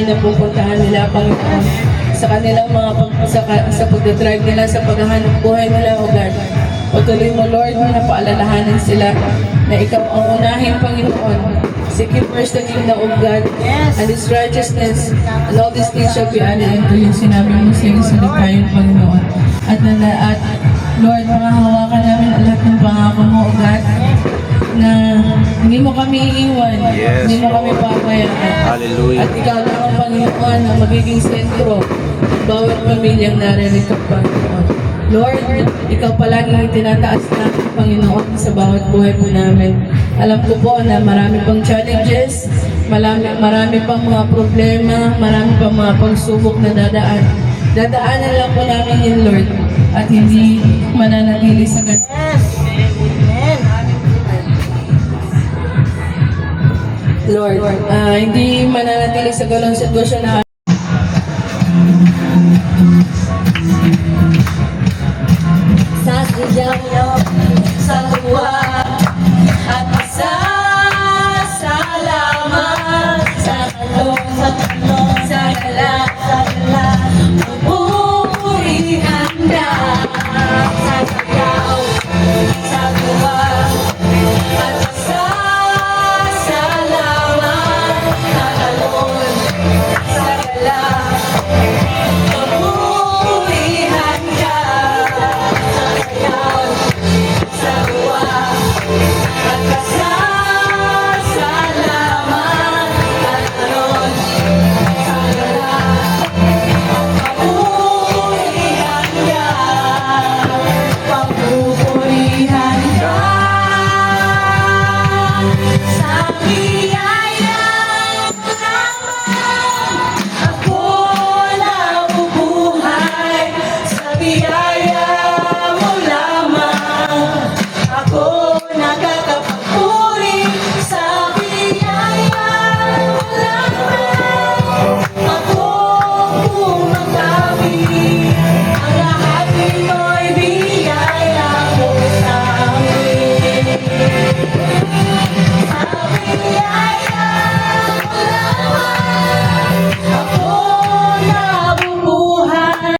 na pupuntahan nila, Panginoon, sa kanilang mga sa pagdadrive nila, sa paghahanap buhay nila, O God. Patuloy mo, Lord, na paalalahanan sila na ikaw ang unahin, Panginoon. Seek ye first the kingdom of God and His righteousness, and all these things shall be added unto you. Sinabi mo sa iyong salitayan, Panginoon. At Lord, mga hawakan namin ang lahat ng pangako mo, O God, na hindi mo kami iiwan, hindi mo kami papayaan. Hallelujah. At ikaw lang ang Panginoon ang magiging sentro ng bawat pamilyang naririto, Panginoon. Lord, ikaw palaging itinataas na, Panginoon, sa bawat buhay po namin. Alam ko po na marami pang challenges, marami pang mga problema, marami pang mga pagsubok na dadaan. Dadaanan lang po namin yun, Lord, at hindi mananatili sa ganun. Lord, hindi mananatili sa ganun sitwasyon na sa sigaw, sa tuwa, at pasasalamat sa talong, sa gala, pupurihan na sa sigaw, sa tuwa, at pasasalamat sa talong, sa gala, pupurihan ka. Sa